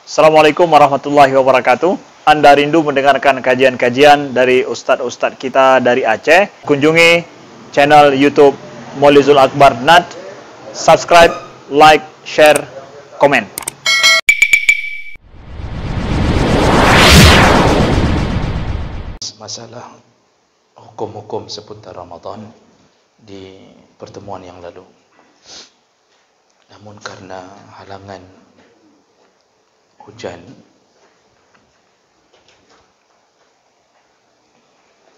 Assalamualaikum warahmatullahi wabarakatuh. Anda rindu mendengarkan kajian-kajian dari ustadz-ustadz kita dari Aceh? Kunjungi channel YouTube Maulizul Akbar NAD. Subscribe, like, share, komen. Masalah hukum-hukum seputar Ramadan di pertemuan yang lalu. Namun karena halangan hujan,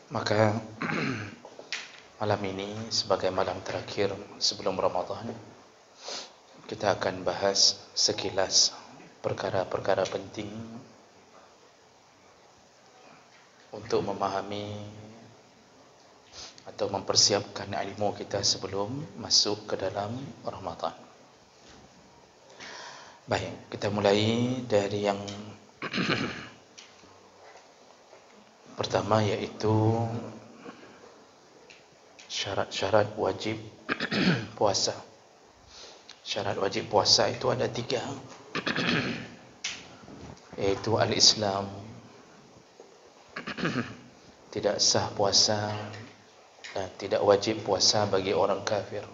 maka malam ini sebagai malam terakhir sebelum Ramadan, kita akan bahas sekilas perkara-perkara penting untuk memahami atau mempersiapkan ilmu kita sebelum masuk ke dalam Ramadan. Baik, kita mulai dari yang pertama, yaitu syarat-syarat wajib puasa. Syarat wajib puasa itu ada 3, yaitu al-Islam, tidak sah puasa dan tidak wajib puasa bagi orang kafir.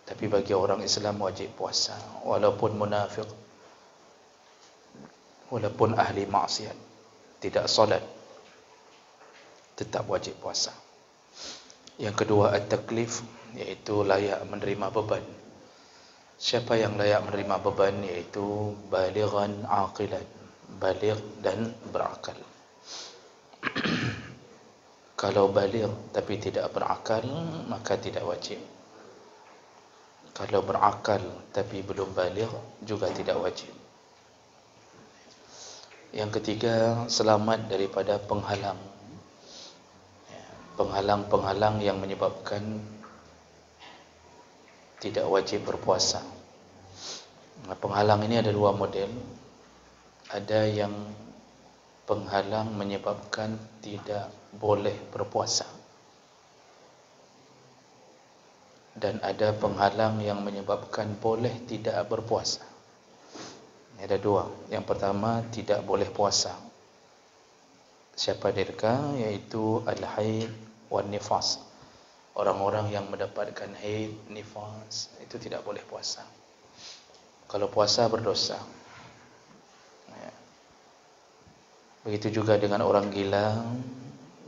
Tapi bagi orang Islam wajib puasa, walaupun munafik, walaupun ahli maksiat, tidak solat, tetap wajib puasa. Yang kedua, at-taklif, yaitu layak menerima beban. Siapa yang layak menerima beban? Yaitu balighan aqilan, baligh dan berakal. Kalau baligh tapi tidak berakal, maka tidak wajib. Kalau berakal tapi belum baligh, juga tidak wajib. Yang ketiga, selamat daripada penghalang. Penghalang-penghalang yang menyebabkan tidak wajib berpuasa. Penghalang ini ada 2 model. Ada yang penghalang menyebabkan tidak boleh berpuasa, dan ada penghalang yang menyebabkan boleh tidak berpuasa. Ada 2. Yang pertama, tidak boleh puasa. Siapa mereka? Yaitu al-haid wan nifas. Orang-orang yang mendapatkan haid, nifas, itu tidak boleh puasa. Kalau puasa berdosa. Begitu juga dengan orang gila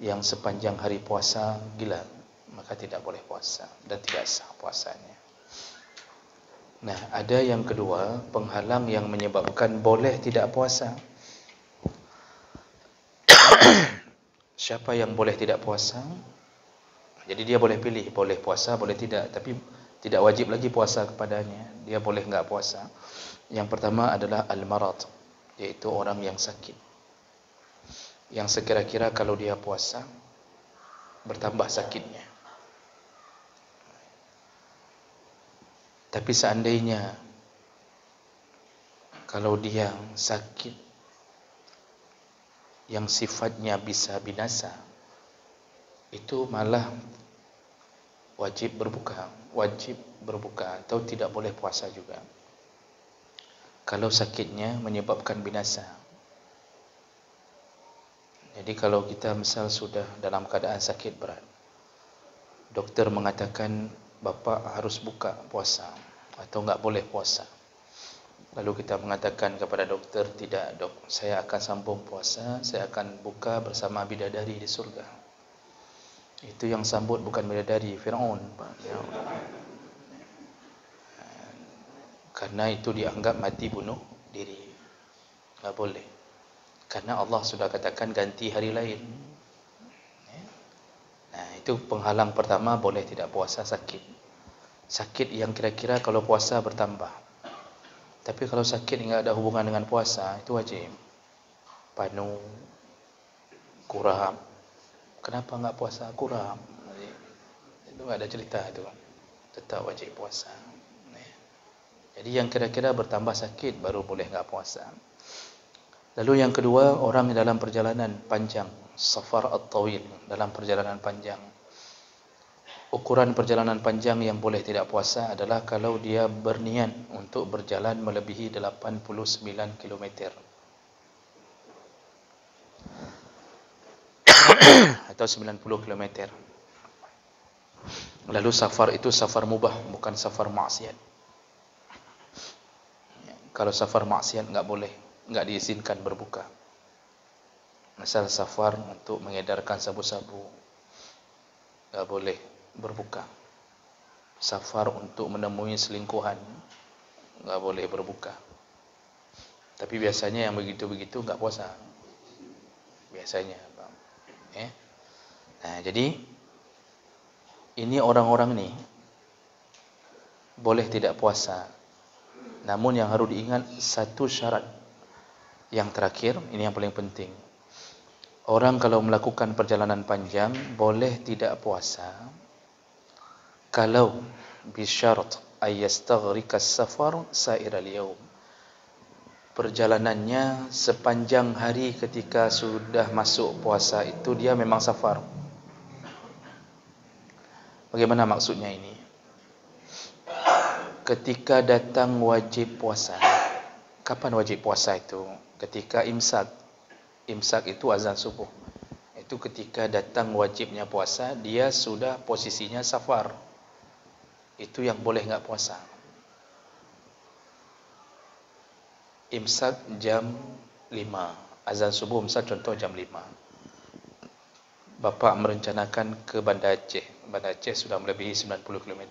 yang sepanjang hari puasa gila, maka tidak boleh puasa dan tidak sah puasanya. Nah, ada yang kedua, penghalang yang menyebabkan boleh tidak puasa. Siapa yang boleh tidak puasa? Jadi dia boleh pilih, boleh puasa, boleh tidak, tapi tidak wajib lagi puasa kepadanya. Dia boleh enggak puasa. Yang pertama adalah al-marad, yaitu orang yang sakit, yang sekira-kira kalau dia puasa bertambah sakitnya. Tapi seandainya kalau dia sakit yang sifatnya bisa binasa, itu malah wajib berbuka atau tidak boleh puasa juga. Kalau sakitnya menyebabkan binasa. Jadi kalau kita misal sudah dalam keadaan sakit berat, dokter mengatakan Bapak harus buka puasa atau enggak boleh puasa. Lalu kita mengatakan kepada dokter, tidak dok, saya akan sambung puasa, saya akan buka bersama bidadari di surga. Itu yang sambut bukan bidadari, Fir'aun. Karena itu dianggap mati bunuh diri. Enggak boleh. Karena Allah sudah katakan ganti hari lain. Nah, itu penghalang pertama, boleh tidak puasa, sakit. Sakit yang kira-kira kalau puasa bertambah. Tapi kalau sakit enggak ada hubungan dengan puasa, itu wajib. Panu, kuram. Kenapa enggak puasa? Kuram. Itu enggak ada cerita itu. Tetap wajib puasa. Jadi yang kira-kira bertambah sakit baru boleh enggak puasa. Lalu yang kedua, orang dalam perjalanan panjang, safar at-tawil, dalam perjalanan panjang. ukuran perjalanan panjang yang boleh tidak puasa adalah kalau dia berniat untuk berjalan melebihi 89 km atau 90 km. Lalu safar itu safar mubah, bukan safar maksiat. Kalau safar maksiat enggak boleh, enggak diizinkan berbuka. Misal safar untuk mengedarkan sabu-sabu, enggak boleh berbuka. Safar untuk menemui selingkuhan, enggak boleh berbuka. Tapi biasanya yang begitu-begitu enggak puasa. Biasanya, Nah, jadi ini orang-orang ni boleh tidak puasa. Namun yang harus diingat satu syarat yang terakhir, ini yang paling penting. Orang kalau melakukan perjalanan panjang boleh tidak puasa kalau bisyarat ayyastaghriqa as-safar sa'ir al-yawm. Perjalanannya sepanjang hari ketika sudah masuk puasa itu dia memang safar. Bagaimana maksudnya ini? Ketika datang wajib puasa. Kapan wajib puasa itu? Ketika imsak. Imsak itu azan subuh. Itu ketika datang wajibnya puasa, dia sudah posisinya safar. Itu yang boleh enggak puasa. Imsak jam 5. Azan subuh imsak contoh jam 5. Bapa merencanakan ke Bandar Aceh. Bandar Aceh sudah melebihi 90 km.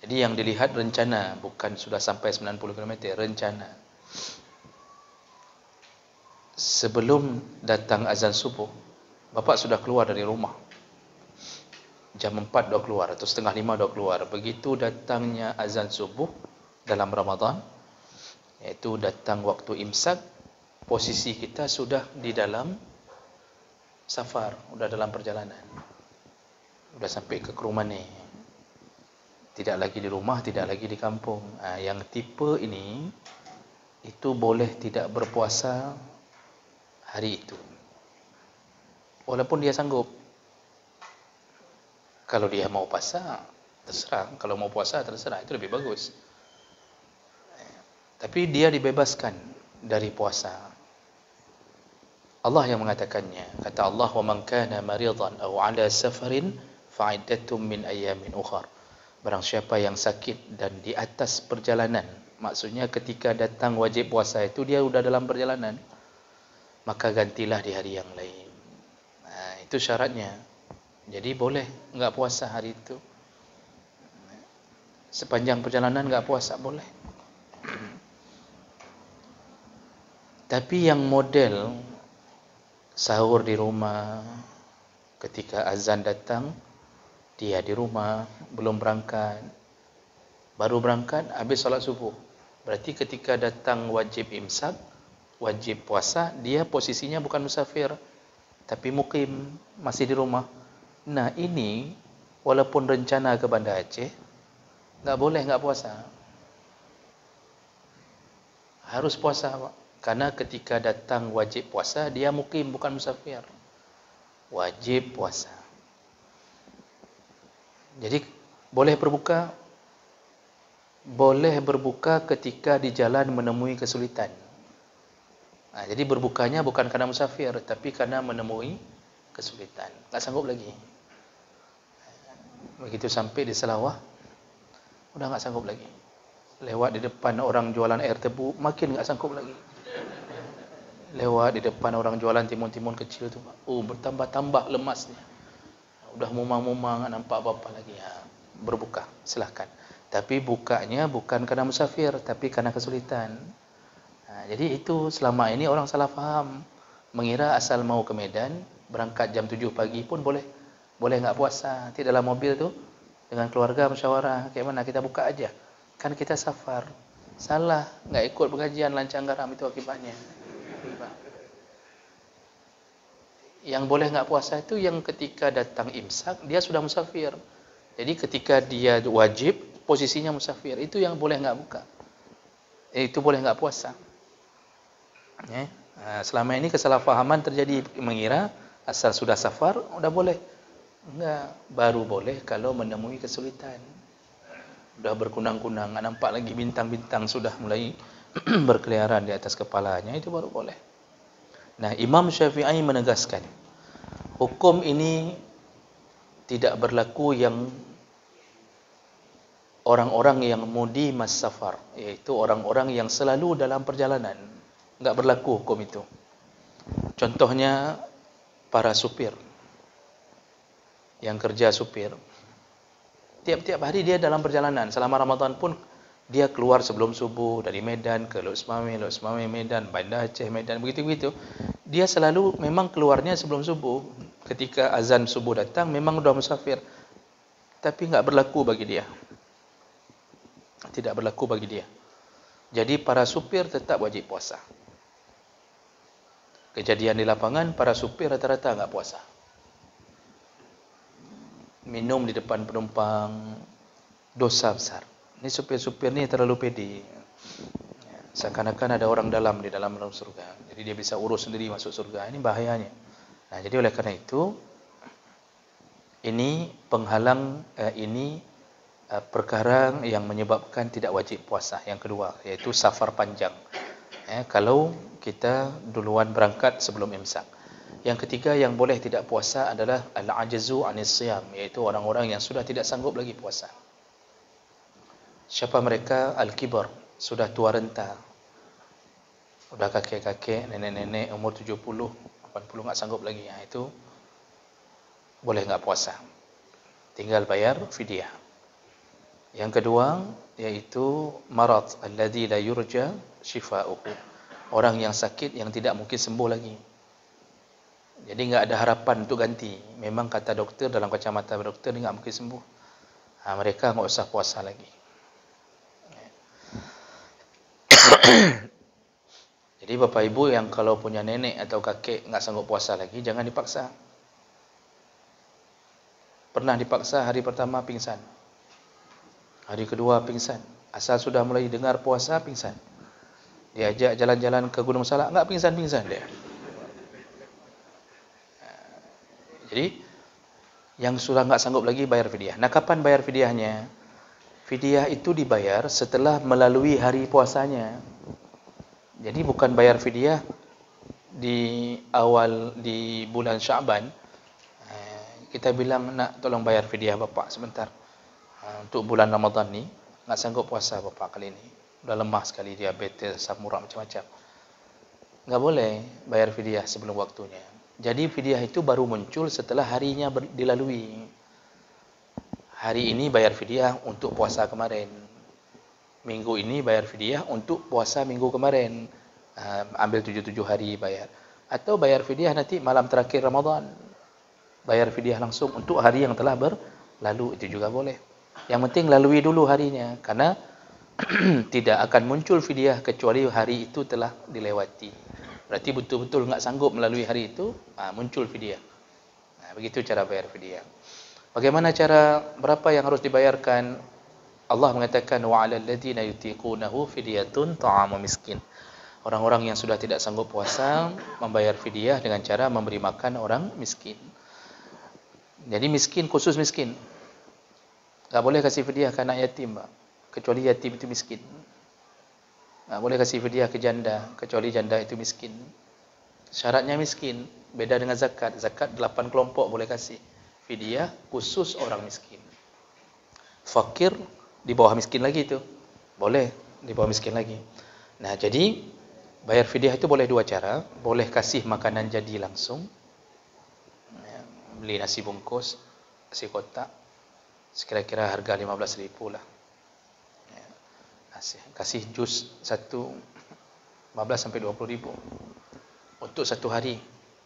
Jadi yang dilihat rencana, bukan sudah sampai 90 km, rencana. Sebelum datang azan subuh, bapa sudah keluar dari rumah. Jam 4 dah keluar atau setengah 5 dah keluar. Begitu datangnya azan subuh dalam Ramadan, iaitu datang waktu imsak, posisi kita sudah di dalam safar, sudah dalam perjalanan. Sudah sampai ke rumah ni. Tidak lagi di rumah, tidak lagi di kampung. Yang tipe ini, itu boleh tidak berpuasa hari itu. Walaupun dia sanggup. Kalau dia mau puasa, terserah. Kalau mau puasa, terserah. Itu lebih bagus. Tapi dia dibebaskan dari puasa. Allah yang mengatakannya. Kata Allah, وَمَنْ كَانَ مَرِيضًا أَوْ عَلَى سَفَرٍ فَعِدَّةٌ مِنْ أَيَّامٍ أُخَرٍ. Barang siapa yang sakit dan di atas perjalanan, maksudnya ketika datang wajib puasa itu dia sudah dalam perjalanan, maka gantilah di hari yang lain. Itu syaratnya. Jadi boleh enggak puasa hari itu. Sepanjang perjalanan enggak puasa boleh. Tapi yang model sahur di rumah, ketika azan datang, dia di rumah, belum berangkat. Baru berangkat, habis solat subuh. Berarti ketika datang wajib imsak, wajib puasa, dia posisinya bukan musafir, tapi mukim, masih di rumah. Nah ini, walaupun rencana ke Bandar Aceh, enggak boleh enggak puasa. Harus puasa, Pak. Karena ketika datang wajib puasa, dia mukim, bukan musafir. Wajib puasa. Jadi, boleh berbuka? Boleh berbuka ketika di jalan menemui kesulitan. Jadi berbukanya bukan karena musafir, tapi karena menemui kesulitan. Tak sanggup lagi. Begitu sampai di Selawah, udah tak sanggup lagi. Lewat di depan orang jualan air tebu, makin tak sanggup lagi. Lewat di depan orang jualan timun-timun kecil tu, bertambah-tambah lemasnya. Udah mumang-mumang, nampak apa-apa lagi. Berbuka, silakan. Tapi bukanya bukan karena musafir, tapi karena kesulitan. Jadi itu selama ini orang salah faham. Mengira asal mau ke Medan, berangkat jam 7 pagi pun boleh. Boleh enggak puasa. Nanti dalam mobil tu, dengan keluarga musyawarah, kayak mana kita buka aja. Kan kita safar. Salah, enggak ikut pengajian lancang garam, itu akibatnya. Yang boleh enggak puasa itu yang ketika datang imsak, dia sudah musafir. Jadi ketika dia wajib, posisinya musafir. Itu yang boleh enggak buka. Itu boleh enggak puasa. Selama ini kesalahpahaman terjadi, mengira asal sudah safar, sudah boleh. Enggak, baru boleh kalau menemui kesulitan. Sudah berkunang-kunang, nampak lagi bintang-bintang sudah mulai berkeliaran di atas kepalanya, itu baru boleh. Nah, Imam Syafi'i menegaskan, hukum ini tidak berlaku yang orang-orang yang mudi mas safar, yaitu orang-orang yang selalu dalam perjalanan. Enggak berlaku hukum itu. Contohnya para supir, yang kerja supir. Tiap-tiap hari dia dalam perjalanan. Selama Ramadan pun dia keluar sebelum subuh dari Medan ke Lok Semame Medan, Banda Aceh Medan, begitu-begitu. Dia selalu memang keluarnya sebelum subuh. Ketika azan subuh datang memang sudah musafir. Tapi enggak berlaku bagi dia. Tidak berlaku bagi dia. Jadi para supir tetap wajib puasa. Kejadian di lapangan, para supir rata-rata enggak puasa. Minum di depan penumpang, dosa besar. Ini supir-supir ni terlalu pede. Seakan-akan ada orang dalam di dalam surga. Jadi dia bisa urus sendiri masuk surga. Ini bahayanya. Nah, jadi oleh karena itu, ini penghalang, perkara yang menyebabkan tidak wajib puasa. Yang kedua, yaitu safar panjang. Kalau kita duluan berangkat sebelum imsak. Yang ketiga yang boleh tidak puasa adalah al-ajzu anis siyam, yaitu orang-orang yang sudah tidak sanggup lagi puasa. Siapa mereka? Al-kibar, sudah tua renta. Sudah kakek-kakek, nenek-nenek umur 70, 80 enggak sanggup lagi. Itu boleh enggak puasa. Tinggal bayar fidyah. Yang kedua yaitu marad alladzi la yurja shifa'uhu. Orang yang sakit yang tidak mungkin sembuh lagi. Jadi enggak ada harapan untuk ganti. Memang kata doktor, dalam kacamata doktor ni enggak mungkin sembuh. Mereka enggak usah puasa lagi. Jadi bapak ibu yang kalau punya nenek atau kakek enggak sanggup puasa lagi, jangan dipaksa. Pernah dipaksa hari pertama pingsan. Hari kedua pingsan. Asal sudah mulai dengar puasa pingsan. Diajak jalan-jalan ke Gunung Salak, enggak pingsan-pingsan dia. Jadi yang sudah enggak sanggup lagi bayar fidyah. Nah, kapan bayar fidyahnya? Fidyah itu dibayar setelah melalui hari puasanya. Jadi bukan bayar fidyah di awal di bulan Syaban. Kita bilang, nak tolong bayar fidyah bapak sebentar. Untuk bulan Ramadan ni enggak sanggup puasa bapak kali ini. Sudah lemah sekali, diabetes, asam urat macam-macam. Enggak boleh bayar fidyah sebelum waktunya. Jadi fidyah itu baru muncul setelah harinya dilalui. Hari ini bayar fidyah untuk puasa kemarin. Minggu ini bayar fidyah untuk puasa minggu kemarin. Ambil 77 hari bayar. Atau bayar fidyah nanti malam terakhir Ramadan. Bayar fidyah langsung untuk hari yang telah berlalu, itu juga boleh. Yang penting lalui dulu harinya, karena tidak akan muncul fidyah kecuali hari itu telah dilewati. Berarti betul-betul enggak sanggup melalui hari itu, muncul fidyah. Begitu cara bayar fidyah. Bagaimana cara, berapa yang harus dibayarkan? Allah mengatakan wa 'alal ladzina yutiqunahu fidyatun ta'amu miskin. Orang-orang yang sudah tidak sanggup puasa membayar fidyah dengan cara memberi makan orang miskin. Jadi miskin khusus miskin. Enggak boleh kasih fidyah ke anak yatim, Pak. Kecuali yatim itu miskin. Boleh kasih fidyah ke janda, kecuali janda itu miskin. Syaratnya miskin, beda dengan zakat. Zakat 8 kelompok boleh kasih. Fidyah khusus orang miskin. Fakir di bawah miskin lagi itu. Boleh di bawah miskin lagi. Nah, jadi bayar fidyah itu boleh dua cara. Boleh kasih makanan jadi langsung. Beli nasi bungkus, nasi kotak. Sekira-kira harga 15.000 lah. Kasih jus 15 sampai 20.000 untuk satu hari.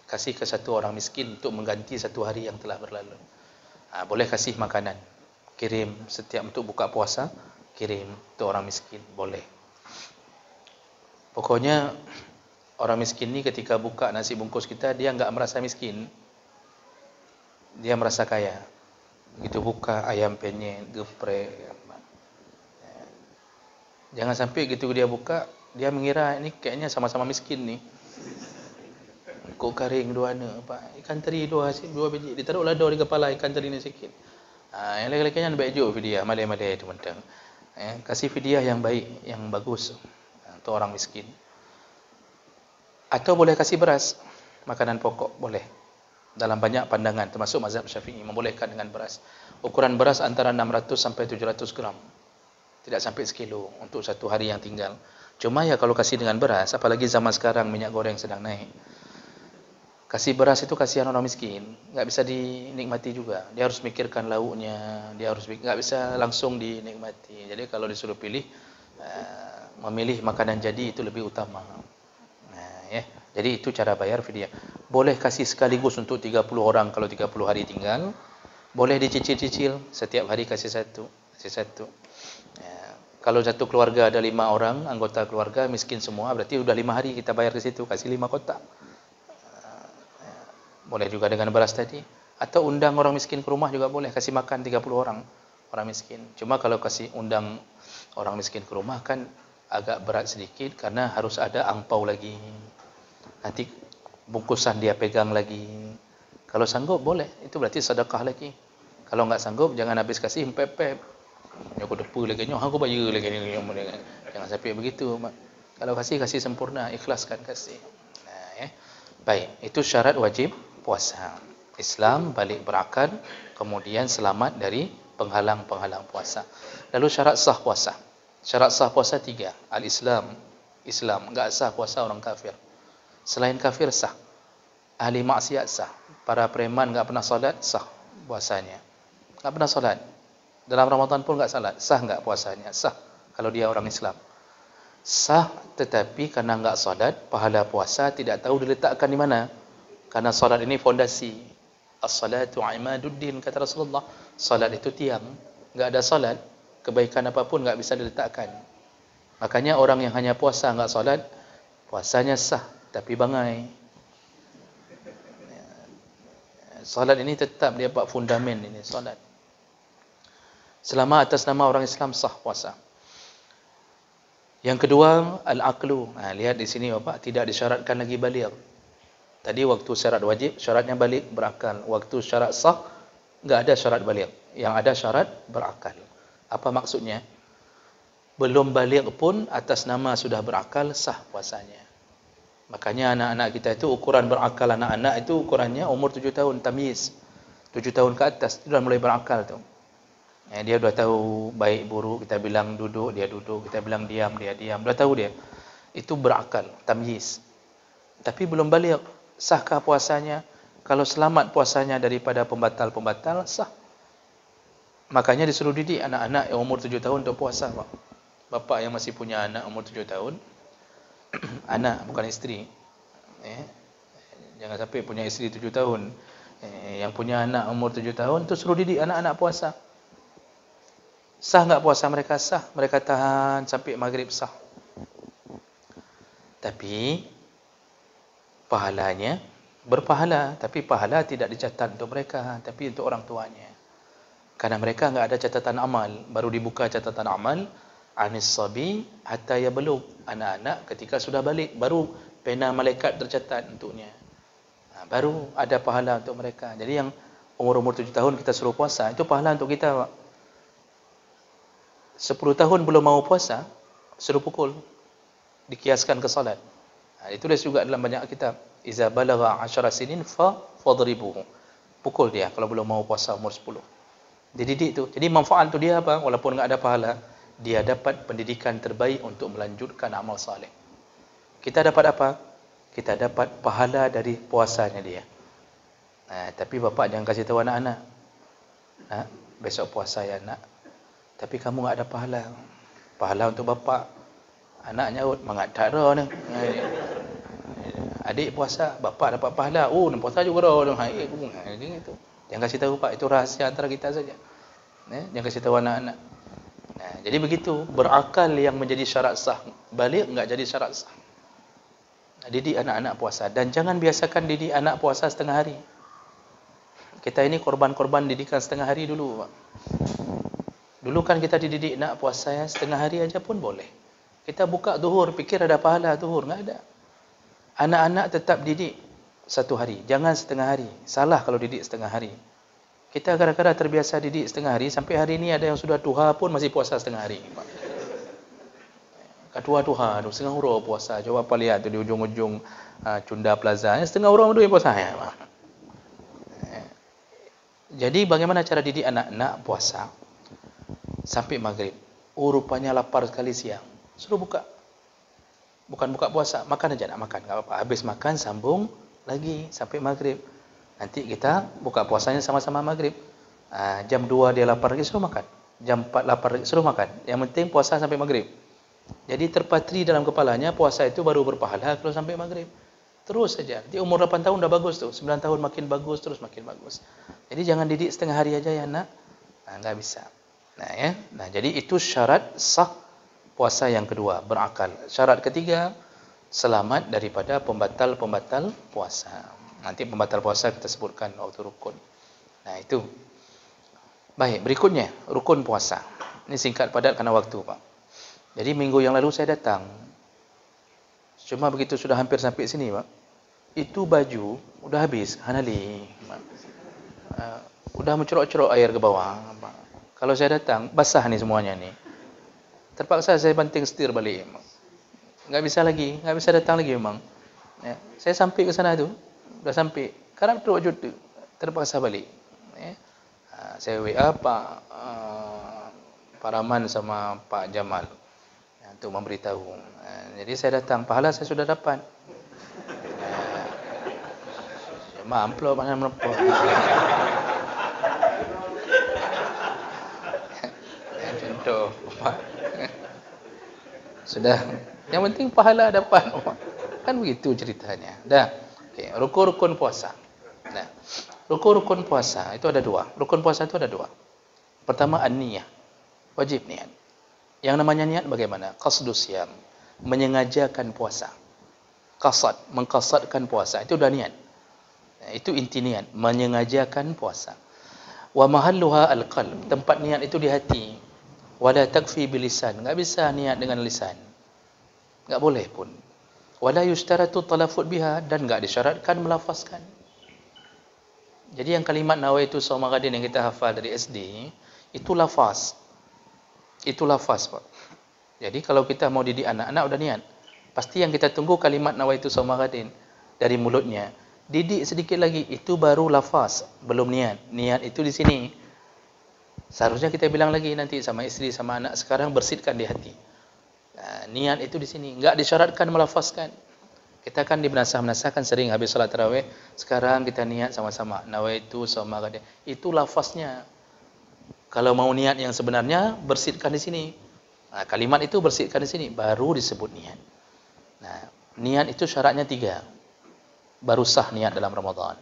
Kasih ke satu orang miskin untuk mengganti satu hari yang telah berlalu. Boleh kasih makanan, kirim setiap untuk buka puasa, kirim untuk orang miskin, boleh. Pokoknya orang miskin ni ketika buka nasi bungkus kita, dia enggak merasa miskin, dia merasa kaya. Begitu buka ayam penyet, geprek, jangan sampai gitu dia buka, dia mengira ini kayaknya sama-sama miskin nih. kok kering dua anak, Pak. Ikan teri dua biji. Ditaruh lado di kepala ikan teri ni sikit. Yang lelaki-lelaki baik juga fidyah, malai-malai itu mentang. Kasih fidyah yang baik, yang bagus untuk orang miskin. Atau boleh kasih beras, makanan pokok boleh. Dalam banyak pandangan, termasuk mazhab Syafi'i membolehkan dengan beras. Ukuran beras antara 600 sampai 700 gram. Tidak sampai sekilo untuk satu hari yang tinggal. Cuma ya kalau kasih dengan beras, apalagi zaman sekarang minyak goreng sedang naik. Kasih beras itu kasihan orang miskin, nggak bisa dinikmati juga. Dia harus mikirkan lauknya, nggak bisa langsung dinikmati. Jadi kalau disuruh pilih, memilih makanan jadi itu lebih utama. Ya. Jadi itu cara bayar fidyah. Boleh kasih sekaligus untuk 30 orang kalau 30 hari tinggal. Boleh dicicil-cicil, setiap hari kasih satu. Ya. Kalau satu keluarga ada 5 orang, anggota keluarga miskin semua, berarti udah 5 hari kita bayar ke situ, kasih 5 kotak. Boleh juga dengan beras tadi. Atau undang orang miskin ke rumah juga boleh, kasih makan 30 orang miskin. Cuma kalau kasih undang orang miskin ke rumah kan agak berat sedikit karena harus ada angpau lagi. Nanti bungkusan dia pegang lagi. Kalau sanggup boleh, itu berarti sedekah lagi. Kalau enggak sanggup jangan habis kasih pep-pep. Aku depu lagi, aku bayar lagi. Jangan sampai begitu. Kalau kasih sempurna, ikhlaskan kasih. Baik, itu syarat wajib puasa. Islam balik berakal, kemudian selamat dari penghalang-penghalang puasa. Lalu syarat sah puasa. Syarat sah puasa 3. Al-Islam. Islam, enggak sah puasa orang kafir. Selain kafir sah. Ahli maksiat sah. Para preman enggak pernah solat sah puasanya. Enggak pernah solat. Dalam Ramadan pun enggak salat. Sah enggak puasanya? Sah kalau dia orang Islam. Sah, tetapi karena enggak solat, pahala puasa tidak tahu diletakkan di mana. Karena solat ini fondasi. As-salatu imaduddin, kata Rasulullah. Solat itu tiang. Enggak ada solat, kebaikan apapun enggak bisa diletakkan. Makanya orang yang hanya puasa enggak solat, puasanya sah tapi bangai. Solat ini tetap dia buat fundament ini solat. Selama atas nama orang Islam sah puasa. Yang kedua, al-aqlu. Lihat di sini Bapak, tidak disyaratkan lagi baligh. Tadi waktu syarat wajib, syaratnya balik berakal. Waktu syarat sah, enggak ada syarat baligh. Yang ada syarat berakal. Apa maksudnya? Belum baligh pun atas nama sudah berakal, sah puasanya. Makanya anak-anak kita itu ukuran berakal anak-anak itu ukurannya umur 7 tahun, tamyiz. 7 tahun ke atas sudah mulai berakal tu. Dia sudah tahu baik buruk, kita bilang duduk, dia duduk, kita bilang diam, dia diam. Sudah tahu dia. Itu berakal, tamyiz. Tapi belum baligh, sahkah puasanya? Kalau selamat puasanya daripada pembatal-pembatal, sah. Makanya disuruh didik anak-anak yang umur 7 tahun untuk puasa, Pak. Bapak yang masih punya anak umur 7 tahun, anak bukan isteri. Jangan sampai punya isteri 7 tahun. Yang punya anak umur 7 tahun tu suruh didik anak-anak puasa. Sah enggak puasa mereka? Sah. Mereka tahan sampai maghrib, sah. Tapi pahalanya berpahala, tapi pahala tidak dicatat untuk mereka, tapi untuk orang tuanya. Karena mereka enggak ada catatan amal, baru dibuka catatan amal anis sabi hatta yablugh. Anak-anak ketika sudah balik baru pena malaikat tercatat untuknya. Baru ada pahala untuk mereka. Jadi yang umur-umur 7 tahun kita suruh puasa, itu pahala untuk kita, Pak. 10 tahun belum mau puasa, suruh pukul. Dikiaskan ke salat. Ditulis juga dalam banyak kitab. Iza balagha 10 sinin fadribuhu. Pukul dia kalau belum mau puasa umur 10. Dididik tu. Jadi manfaat tu dia apa? Walaupun enggak ada pahala, dia dapat pendidikan terbaik untuk melanjutkan amal saleh. Kita dapat apa? Kita dapat pahala dari puasanya dia. Tapi bapak jangan kasih tahu anak-anak. Besok puasa ya nak. Tapi kamu enggak ada pahala. Pahala untuk bapak. Anak nyaut, mengadak dah ni. Adik puasa, bapak dapat pahala. Oh, nak puasa juga dah. Gitu. Jangan kasih tahu pak, itu rahsia antara kita saja. Jangan kasih tahu anak-anak. Jadi begitu, berakal yang menjadi syarat sah. Balik enggak jadi syarat sah. Didik anak-anak puasa. Dan jangan biasakan didik anak puasa setengah hari. Kita ini korban-korban didikan setengah hari dulu, Pak. Dulu kan kita dididik nak puasa ya, setengah hari aja pun boleh. Kita buka zuhur, fikir ada pahala zuhur, enggak ada. Anak-anak tetap didik 1 hari, jangan setengah hari. Salah kalau didik setengah hari. Kita kadang-kadang terbiasa didik setengah hari, sampai hari ini ada yang sudah tuha pun masih puasa setengah hari. Katua tuha, setengah huruf puasa. Coba apa lihat tu di ujung-ujung Cunda Plaza, setengah orang tu yang puasa. Jadi bagaimana cara didik anak-anak puasa sampai maghrib? Rupanya lapar sekali siang, suruh buka. Bukan buka puasa, makan aja, nak makan, enggak apa-apa. Habis makan sambung lagi sampai maghrib. Nanti kita buka puasanya sama-sama maghrib. Jam 2 dia lapar lagi, suruh makan. Jam 4 lapar lagi, suruh makan. Yang penting puasa sampai maghrib. Jadi terpatri dalam kepalanya puasa itu baru berpahala kalau sampai maghrib. Terus saja. Di umur 8 tahun dah bagus tu. 9 tahun makin bagus, terus makin bagus. Jadi jangan didik setengah hari aja ya nak. Enggak bisa. Nah, jadi itu syarat sah puasa yang kedua, berakal. Syarat ketiga, selamat daripada pembatal-pembatal puasa. Nanti pembatal puasa kita sebutkan waktu rukun. Nah, itu. Baik, berikutnya rukun puasa. Ini singkat padat kerana waktu, Pak. Jadi minggu yang lalu saya datang. Cuma begitu sudah hampir sampai sini, Pak. Itu baju udah habis, hanali. Udah mencerok-cerok air ke bawah, Pak. Kalau saya datang, basah ni semuanya ni. Terpaksa saya banting setir balik. Enggak bisa lagi, enggak bisa datang lagi memang. Ya, saya sampai ke sana tu, dah sampai. Karena tu baju tu, terpaksa balik. Saya WA Pak Rahman sama Pak Jamal untuk memberitahu. Jadi saya datang, pahala saya sudah dapat. Amplop mana melempar. Contoh, Pak. Sudah. Yang penting pahala dapat. Kan begitu ceritanya. Dah. Okey, rukun-rukun puasa. Nah, rukun-rukun puasa itu ada 2. Rukun puasa itu ada 2. Pertama an-niyah. Wajib niat. Yang namanya niat bagaimana? Qasdus siyam, menyengajakan puasa. Qasad, mengqasadkan puasa. Itu dah niat. Itu inti niat, menyengajakan puasa. Wa mahalluha al-qalb, tempat niat itu di hati. Wala takfi bilisan, enggak bisa niat dengan lisan. Enggak boleh pun. Wala yushtaratu talaffuz biha, dan enggak disyaratkan melafazkan. Jadi yang kalimat nawaitu shauma ghadin yang kita hafal dari SD, itu lafaz. Itu lafaz, Pak. Jadi kalau kita mau didik anak-anak udah niat. Pasti yang kita tunggu kalimat nawaitu shauma ghadin dari mulutnya. Didik sedikit lagi, itu baru lafaz, belum niat. Niat itu di sini. Seharusnya kita bilang lagi nanti sama isteri sama anak, sekarang bersihkan di hati. Niat itu di sini, enggak disyaratkan melafazkan. Kita kan di menasah-menasah kan sering habis salat tarawih, sekarang kita niat sama-sama nawaitu shauma ghadin. Itu lafaznya. Kalau mau niat yang sebenarnya, bersihkan di sini. Kalimat itu bersihkan di sini, baru disebut niat. Nah, niat itu syaratnya 3. Baru sah niat dalam Ramadan.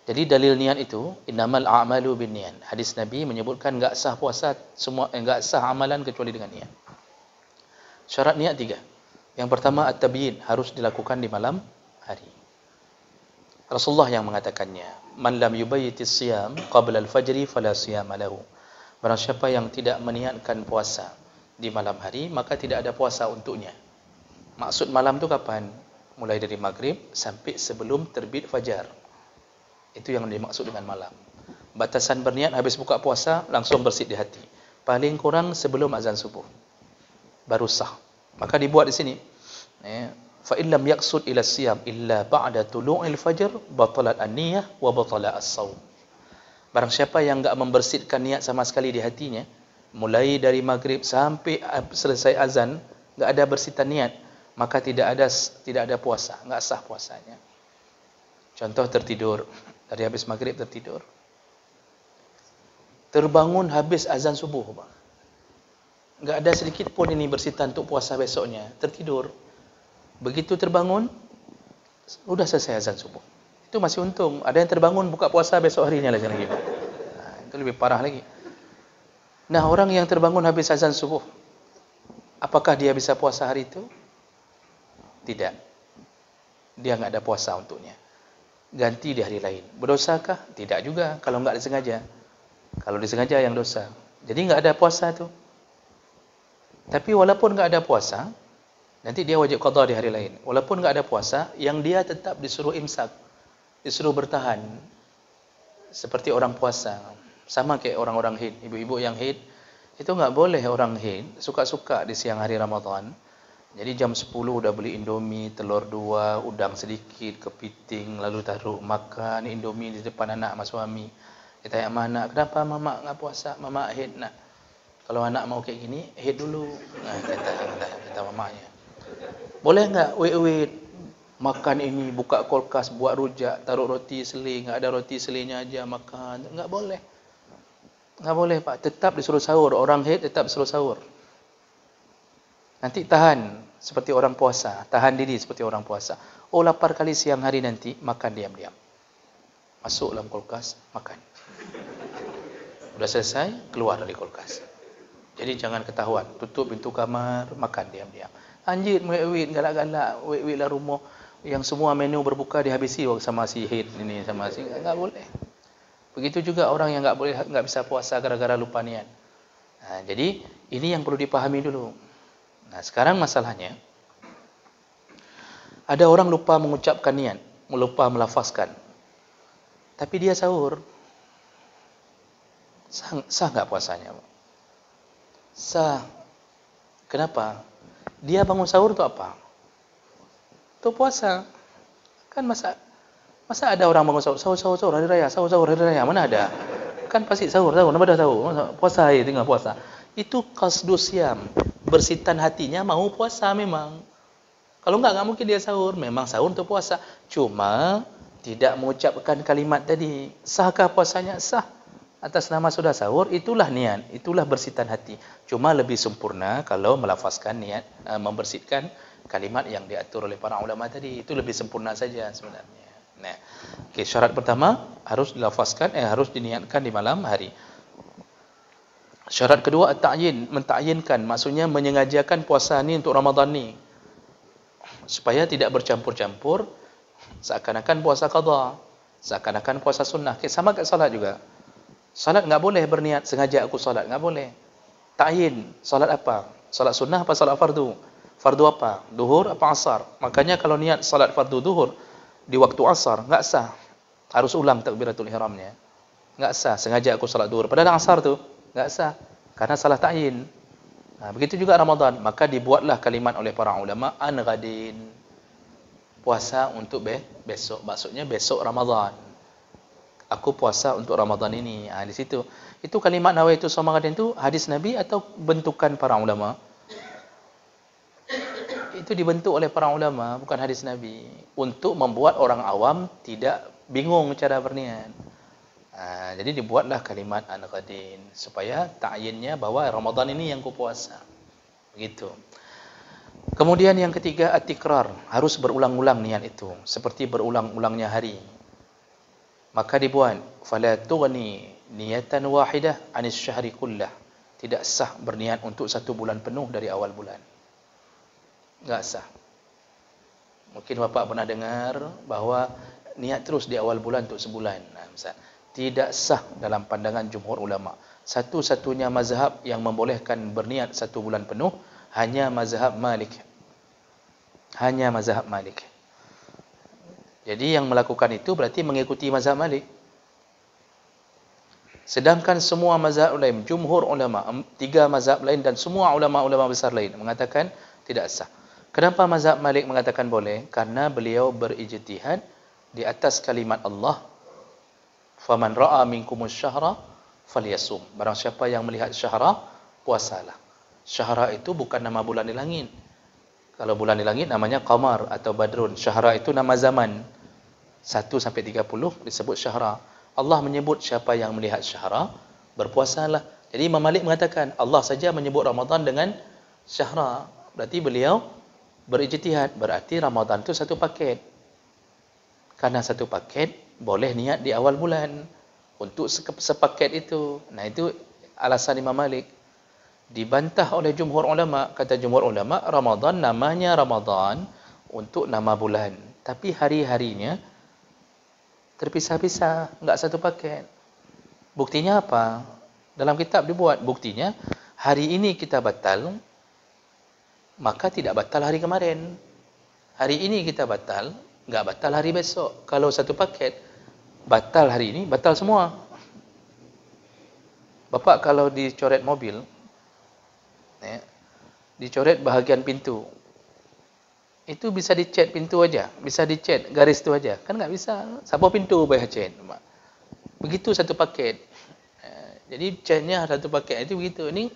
Jadi dalil niat itu innamal a'malu binniyat. Hadis Nabi menyebutkan enggak sah puasa semua, enggak sah amalan kecuali dengan niat. Syarat niat 3. Yang pertama at-tabyin, harus dilakukan di malam hari. Rasulullah yang mengatakannya, man lam yubayyitis siyam qabla al-fajri fala siyama lahu. Barang siapa yang tidak meniatkan puasa di malam hari, maka tidak ada puasa untuknya. Maksud malam itu kapan? Mulai dari maghrib sampai sebelum terbit fajar. Itu yang dimaksud dengan malam. Batasan berniat habis buka puasa, langsung bersih di hati. Paling kurang sebelum azan subuh. Baru sah. Maka dibuat di sini. Fa illam yaqsud ila siyam illa ba'da tulu'il fajr, batalat an-niyah wa batala as-shaum. Barang siapa yang enggak membersihkan niat sama sekali di hatinya, mulai dari maghrib sampai selesai azan, enggak ada bersihkan niat, maka tidak ada puasa, enggak sah puasanya. Contoh tertidur, dari habis maghrib tertidur. Terbangun habis azan subuh, Bang. Enggak ada sedikit pun ini bersihkan untuk puasa besoknya, tertidur. Begitu terbangun, sudah selesai azan subuh. Itu masih untung. Ada yang terbangun buka puasa besok harinya lagi. Itu lebih parah lagi. Nah, orang yang terbangun habis azan subuh, apakah dia bisa puasa hari itu? Tidak. Dia enggak ada puasa untuknya. Ganti di hari lain. Berdosakah? Tidak juga kalau enggak disengaja. Kalau disengaja yang dosa. Jadi enggak ada puasa tu. Tapi walaupun enggak ada puasa, nanti dia wajib qada di hari lain. Walaupun enggak ada puasa, yang dia tetap disuruh imsak. disuruh bertahan seperti orang puasa. Sama kayak orang-orang haid, ibu-ibu yang haid itu enggak boleh orang haid suka-suka di siang hari Ramadan. Jadi jam 10 udah beli Indomie, telur 2, udang sedikit, kepiting, lalu taruh makan Indomie di depan anak sama suami. Kita tanya sama anak, kenapa mama enggak puasa? Mama haid nak. Kalau anak mau kayak gini, haid dulu. Nah, kata mamanya. Boleh enggak wait makan ini, buka kulkas, buat rujak, taruh roti selai, enggak ada roti selainya aja makan. Enggak boleh. Enggak boleh, Pak. Tetap disuruh sahur. Orang haid tetap disuruh sahur. Nanti tahan seperti orang puasa, tahan diri seperti orang puasa. Oh, lapar kali siang hari nanti, makan diam-diam. Masuk dalam kulkas, makan. Sudah selesai, keluar dari kulkas. Jadi jangan ketahuan, tutup pintu kamar, makan diam-diam. Anjir, wait, galak-galak, wait lah rumah. Yang semua menu berbuka dihabisi sama si haid ini, sama si, enggak boleh. Begitu juga orang yang enggak bisa puasa gara-gara lupa niat. Nah, jadi ini yang perlu dipahami dulu. Nah, sekarang masalahnya, ada orang lupa mengucapkan niat, lupa melafazkan. Tapi dia sahur. Sah enggak puasanya? Sah. Kenapa? Dia bangun sahur itu apa? Itu puasa. Kan masa ada orang bangun sahur hari raya, sahur hari raya, mana ada? Kan pasti sahur, nama dah sahur. Puasa ya, tinggal puasa. Itu qasdus syam. Bersihkan hatinya mau puasa memang. Kalau enggak mungkin dia sahur. Memang sahur untuk puasa. Cuma tidak mengucapkan kalimat tadi. Sahkah puasanya? Sah. Atas nama sudah sahur, itulah niat. Itulah bersihkan hati. Cuma lebih sempurna kalau melafazkan niat, membersihkan kalimat yang diatur oleh para ulama tadi. Itu lebih sempurna saja sebenarnya. Nah, okay, syarat pertama harus dilafazkan, harus diniatkan di malam hari. Syarat kedua, at-ta'yin, mentakyinkan, maksudnya menyengajakan puasa ni untuk Ramadan ni. Supaya tidak bercampur-campur, seakan-akan puasa qadha, seakan-akan puasa sunnah. Sama kat salat juga. Salat enggak boleh berniat sengaja aku salat, enggak boleh. Ta'yin, salat apa? Salat sunnah apa salat fardu? Fardu apa? Duhur apa asar? Makanya kalau niat salat fardu duhur di waktu asar, enggak sah. Harus ulang takbiratul ihramnya. Enggak sah, sengaja aku salat duhur. Padahal asar tu enggak sah, karena salah ta'yin. Nah, begitu juga Ramadan, maka dibuatlah kalimat oleh para ulama an ghadin, puasa untuk besok. Maksudnya besok Ramadan. Aku puasa untuk Ramadan ini. Di situ. Itu kalimat nawaitu shauma ghadin itu hadis Nabi atau bentukan para ulama? Itu dibentuk oleh para ulama, bukan hadis Nabi, untuk membuat orang awam tidak bingung cara berniat. Jadi dibuatlah kalimat an ghadin supaya ta'yinnya bahwa Ramadan ini yang ku puasa. Begitu. Kemudian yang ketiga, at-tikrar, harus berulang-ulang niat itu, seperti berulang-ulangnya hari. Maka dibuat fala tughni niyatan wahidah anis syahri kullah. Tidak sah berniat untuk 1 bulan penuh dari awal bulan. Enggak sah. Mungkin Bapak pernah dengar bahwa niat terus di awal bulan untuk sebulan. Tidak sah dalam pandangan jumhur ulama. Satu-satunya mazhab yang membolehkan berniat 1 bulan penuh hanya mazhab Malik. Hanya mazhab Malik. Jadi yang melakukan itu berarti mengikuti mazhab Malik. Sedangkan semua mazhab lain, jumhur ulama, 3 mazhab lain dan semua ulama-ulama besar lain mengatakan tidak sah. Kenapa mazhab Malik mengatakan boleh? Karena beliau berijtihad di atas kalimat Allah, faman ra'a minkumus syahra falyasum. Barang siapa yang melihat syahra, puasalah. Syahra itu bukan nama bulan di langit. Kalau bulan di langit namanya qamar atau badrun. Syahra itu nama zaman. 1 sampai 30 disebut syahra. Allah menyebut siapa yang melihat syahra, berpuasalah. Jadi Imam Malik mengatakan Allah saja menyebut Ramadan dengan syahra. Berarti beliau berijtihad. Berarti Ramadan itu 1 paket. Karena 1 paket boleh niat di awal bulan untuk sepaket itu. Nah, itu alasan Imam Malik. Dibantah oleh jumhur ulama. Kata jumhur ulama, Ramadan namanya Ramadan untuk nama bulan. Tapi hari-harinya terpisah-pisah, enggak 1 paket. Buktinya apa? Dalam kitab dibuat. Buktinya, hari ini kita batal, maka tidak batal hari kemarin. Hari ini kita batal, enggak batal hari besok. Kalau satu paket batal hari ini, batal semua. Bapak kalau dicoret mobil, dicoret bahagian pintu, itu bisa dicat pintu aja, bisa dicat garis tu aja, kan nggak bisa. Siapa pintu bayar cat? Begitu satu paket. Jadi catnya satu paket itu begitu. Ini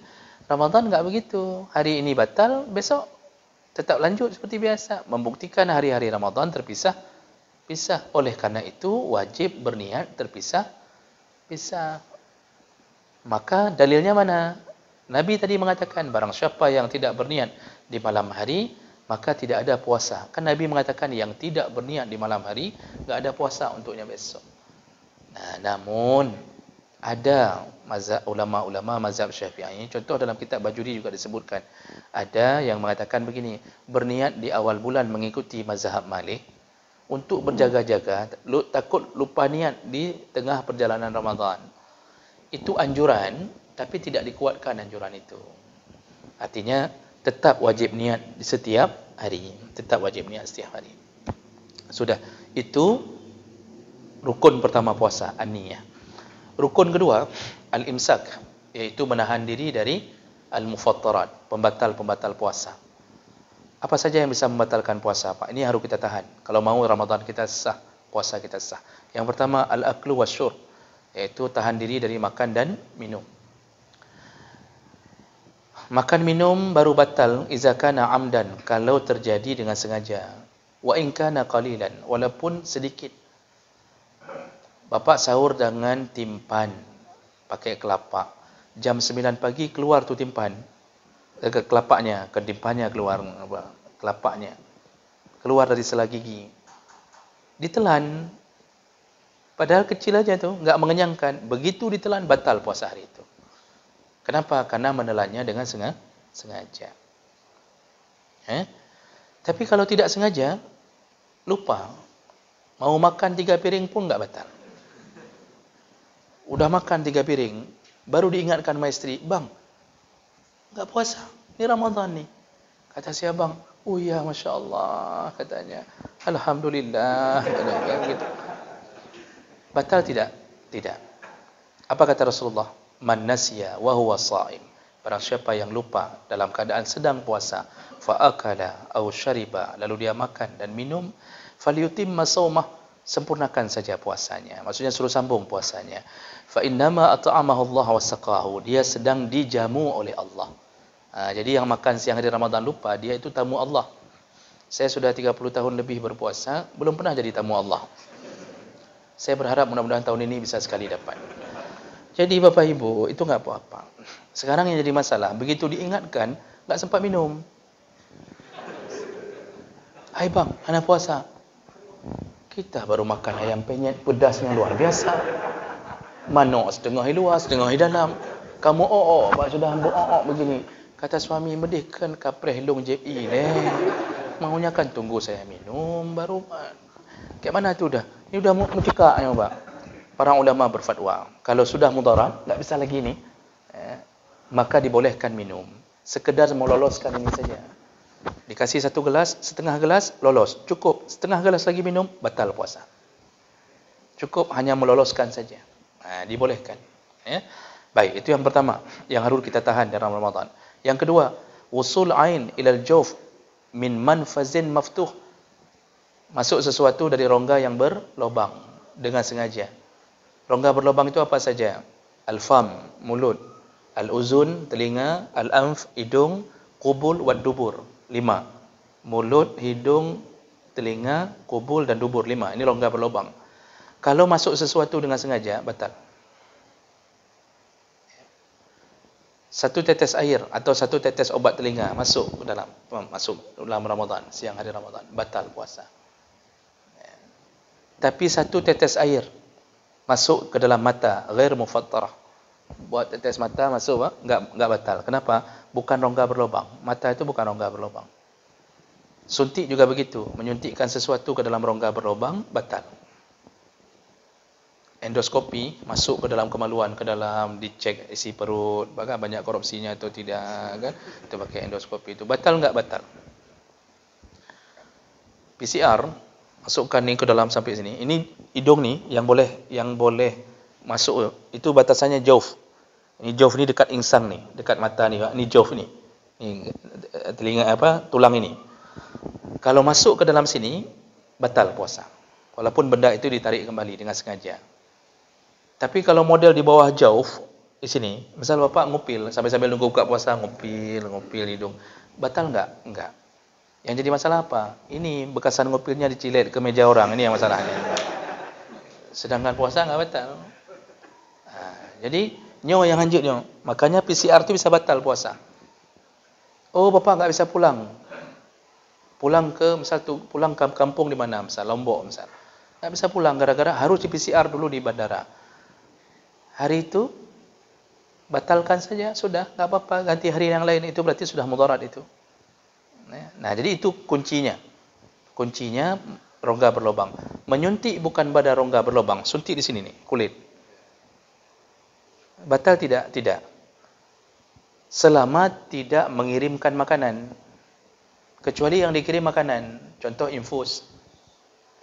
Ramadan nggak begitu. Hari ini batal, besok tetap lanjut seperti biasa. Membuktikan hari-hari Ramadan terpisah. Oleh karena itu wajib berniat terpisah. Maka dalilnya mana? Nabi tadi mengatakan barang siapa yang tidak berniat di malam hari, maka tidak ada puasa. Kan Nabi mengatakan yang tidak berniat di malam hari, enggak ada puasa untuknya besok. Nah, namun ada ulama-ulama mazhab Syafi'i, contoh dalam kitab Bajuri juga disebutkan, ada yang mengatakan begini, berniat di awal bulan mengikuti mazhab Malik untuk berjaga-jaga, takut lupa niat di tengah perjalanan Ramadan. Itu anjuran, tapi tidak dikuatkan anjuran itu. Artinya tetap wajib niat di setiap hari. Sudah. Itu rukun pertama puasa, an-niyah. Rukun kedua, al-imsak, iaitu menahan diri dari al-mufattarat, pembatal-pembatal puasa. Apa saja yang bisa membatalkan puasa, Pak? Ini harus kita tahan. Kalau mau Ramadan kita sah, puasa kita sah. Yang pertama, al-aklu wasyurb, iaitu tahan diri dari makan dan minum. Makan minum baru batal iza kana amdan, kalau terjadi dengan sengaja. Wa in kana qalilan, walaupun sedikit. Bapak sahur dengan timpan pakai kelapa. Jam 9 pagi keluar tu timpan. Kelapanya, timpannya keluar, kelapanya keluar dari sela gigi. Ditelan. Padahal kecil aja tu, enggak mengenyangkan. Begitu ditelan batal puasa hari itu. Kenapa? Karena menelannya dengan sengaja. Tapi kalau tidak sengaja, lupa. Mau makan 3 piring pun enggak batal. Udah makan 3 piring, baru diingatkan sama isteri, "Bang, enggak puasa. Ini Ramadan nih." Kata si abang, "Oh ya, Masya Allah," katanya. "Alhamdulillah." Gitu. Batal tidak? Tidak. Apa kata Rasulullah? Man nasiya wa huwa sha'im. Barang siapa yang lupa dalam keadaan sedang puasa, fa akala aw syariba, lalu dia makan dan minum, falyutimma shaumah, sempurnakan saja puasanya. Maksudnya suruh sambung puasanya. Fa innama at'amahu Allah wa saqahu, dia sedang dijamu oleh Allah. Jadi yang makan siang hari Ramadan lupa, dia itu tamu Allah. Saya sudah 30 tahun lebih berpuasa, belum pernah jadi tamu Allah. Saya berharap mudah-mudahan tahun ini bisa sekali dapat. Jadi Bapak Ibu, itu enggak apa-apa. Sekarang yang jadi masalah, begitu diingatkan, enggak sempat minum. "Hai bang, ana puasa." Kita baru makan ayam penyet, pedasnya luar biasa. Manok setengah luas, setengah dalam. Kamu Pak sudah hambuk begini. Kata suami, "Medihkan kapreh long JI maunya kan tunggu saya minum baru." Kayak mana tu dah? Ini udah mencekak ya, Pak. Para ulama berfatwa, kalau sudah mudarat, enggak bisa lagi ni, maka dibolehkan minum. Sekedar meloloskan ini saja. Dikasih 1 gelas, setengah gelas, lolos. Cukup. Setengah gelas lagi minum, batal puasa. Cukup hanya meloloskan saja. Dibolehkan. Baik, itu yang pertama, yang harus kita tahan dalam Ramadan. Yang kedua, wusul ain ilal jawf min manfazin maftuh. Masuk sesuatu dari rongga yang berlobang dengan sengaja. Rongga berlobang itu apa saja? Al-fam, mulut. Al-uzun, telinga. Al-anf, hidung. Qubul, wad dubur. 5. Mulut, hidung, telinga, qubul dan dubur. 5. Ini rongga berlobang. Kalau masuk sesuatu dengan sengaja, batal. 1 tetes air atau 1 tetes obat telinga masuk dalam Ramadan, siang hari Ramadan, batal puasa. Tapi 1 tetes air masuk ke dalam mata, ghair mufattarah. Buat tetes mata masuk, enggak batal. Kenapa? Bukan rongga berlubang. Mata itu bukan rongga berlubang. Suntik juga begitu, menyuntikkan sesuatu ke dalam rongga berlubang, batal. Endoskopi masuk ke dalam kemaluan, ke dalam dicek isi perut, bahkan banyak korupsinya atau tidak kan? Itu pakai endoskopi itu. Batal enggak batal? PCR Masukkan ni ke dalam sampai sini. Ini hidung ni yang boleh masuk itu batasannya jauf. Ini jauf ni dekat insang ni, dekat mata ni. Ini jauf ni. Ni telinga tulang ini. Kalau masuk ke dalam sini batal puasa. Walaupun benda itu ditarik kembali dengan sengaja. Tapi kalau model di bawah jauf di sini, misal bapak ngupil sambil-sambil nunggu buka puasa, ngupil hidung, batal enggak? Enggak. Yang jadi masalah apa? Ini bekasan ngupilnya dicilet ke meja orang, ini yang masalahnya. Sedangkan puasa enggak batal. Jadi nyo yang lanjut nyo. Makanya PCR tu bisa batal puasa. Oh, bapak enggak bisa pulang. Pulang ke kampung di mana? Misal Lombok misal. Enggak bisa pulang gara-gara harus di PCR dulu di bandara. Hari itu batalkan saja, sudah, enggak apa-apa, ganti hari yang lain. Itu berarti sudah mudarat itu. Nah, jadi itu kuncinya. Kuncinya rongga berlubang. Menyuntik bukan pada rongga berlubang, suntik di sini nih, kulit. Batal tidak? Tidak. Selama tidak mengirimkan makanan. Kecuali yang dikirim makanan, contoh infus.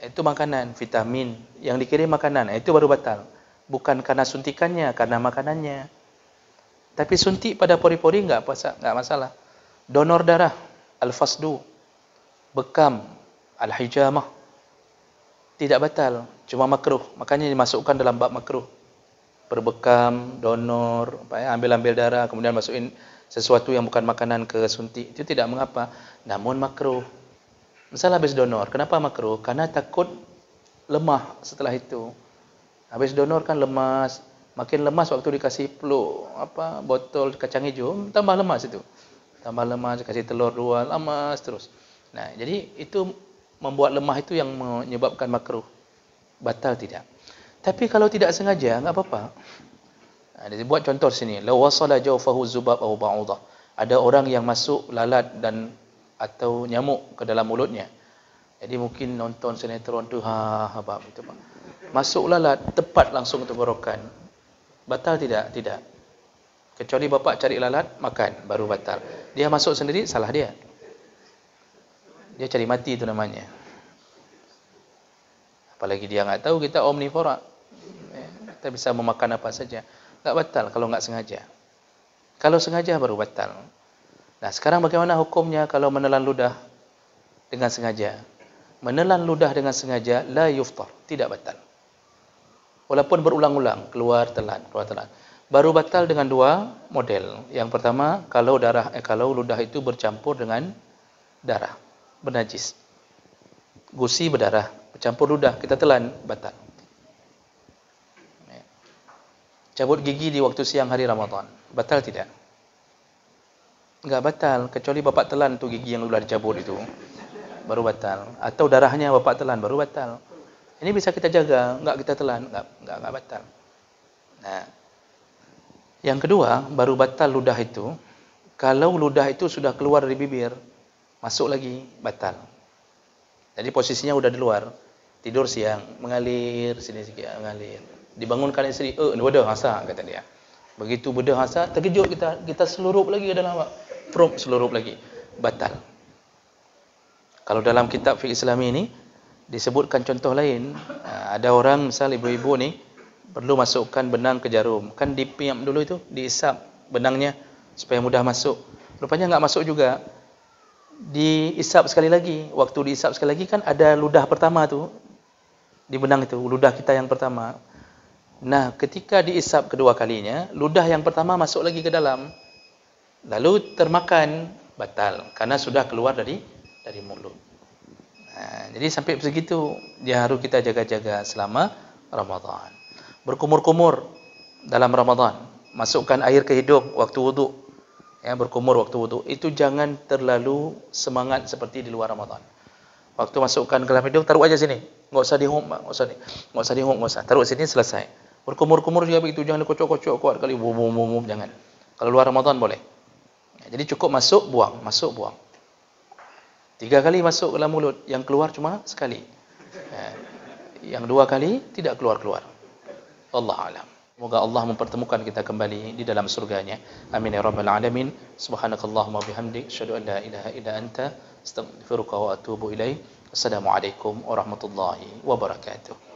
Itu makanan, vitamin, yang dikirim makanan, itu baru batal. Bukan karena suntikannya, karena makanannya. Tapi suntik pada pori-pori enggak masalah. Donor darah, al-fasdu, bekam, al-hijamah, tidak batal, cuma makruh. Makanya dimasukkan dalam bab makruh. Berbekam, donor, ambil darah, kemudian masukin sesuatu yang bukan makanan ke suntik, itu tidak mengapa. Namun makruh. Misal habis donor, kenapa makruh? Karena takut lemah setelah itu. Habis donor kan lemas, makin lemas waktu dikasih peluk botol kacang hijau, tambah lemas itu. Tambah lemas, kasih telur 2, lemas terus. Nah, jadi itu membuat lemah itu yang menyebabkan makruh. Batal tidak. Tapi kalau tidak sengaja, enggak apa-apa. Nah, dia buat contoh sini, law wasala jawfahu zubab aw ba'udah. Ada orang yang masuk lalat dan atau nyamuk ke dalam mulutnya. Jadi mungkin nonton sinetron tu habab itu Pak. Masuk lalat tepat langsung ke tenggorokan. Batal tidak? Tidak. Kecuali bapak cari lalat, makan, baru batal. Dia masuk sendiri, salah dia. Dia cari mati itu namanya. Apalagi dia enggak tahu kita omnivora. Kita bisa memakan apa saja. Enggak batal kalau enggak sengaja. Kalau sengaja baru batal. Nah, sekarang bagaimana hukumnya kalau menelan ludah dengan sengaja? Menelan ludah dengan sengaja la yuftar, tidak batal. Walaupun berulang-ulang keluar telan. Baru batal dengan 2 model. Yang pertama, kalau ludah itu bercampur dengan darah, bernajis. Gusi berdarah, bercampur ludah, kita telan, batal. Cabut gigi di waktu siang hari Ramadan, batal tidak? Enggak batal, kecuali bapak telan tu gigi yang sudah dicabut itu, baru batal. Atau darahnya bapak telan, baru batal. Ini bisa kita jaga, enggak kita telan, enggak batal. Nah, yang kedua, baru batal ludah itu, kalau ludah itu sudah keluar dari bibir, masuk lagi, batal. Jadi posisinya udah di luar, tidur siang, mengalir, sini sikit, mengalir. Dibangunkan isteri, bedah hasa, kata dia. Begitu bedah hasa, terkejut kita selurup lagi ke dalam, selurup lagi, batal. Kalau dalam kitab fiqh Islami ini, disebutkan contoh lain, ada orang misal ibu-ibu ni perlu masukkan benang ke jarum, kan dipiam dulu itu, diisap benangnya supaya mudah masuk. Rupanya enggak masuk juga. Diisap sekali lagi. Waktu diisap sekali lagi kan ada ludah pertama tu di benang itu, ludah kita yang pertama. Nah, ketika diisap kedua kalinya, ludah yang pertama masuk lagi ke dalam. Lalu termakan, batal karena sudah keluar dari mulut. Nah, jadi sampai begitu dia harus kita jaga-jaga selama Ramadan. Berkumur-kumur dalam Ramadan, masukkan air ke hidung waktu wuduk. Ya, berkumur waktu wuduk. Itu jangan terlalu semangat seperti di luar Ramadan. Waktu masukkan ke dalam hidung, taruh aja sini. Enggak usah dihum, enggak usah. Taruh sini selesai. Berkumur-kumur juga begitu, jangan dikocok-kocok kuat kali bum, jangan. Kalau luar Ramadan boleh. Ya, jadi cukup masuk, buang. 3 kali masuk ke dalam mulut, yang keluar cuma sekali. Yang 2 kali tidak keluar-keluar. Allah alam. Semoga Allah mempertemukan kita kembali di dalam surganya. Amin ya rabbal alamin. Subhanakallahumma bihamdik, asyhadu an la ilaha illa anta, astaghfiruka wa atubu ilaik. Assalamualaikum warahmatullahi wabarakatuh.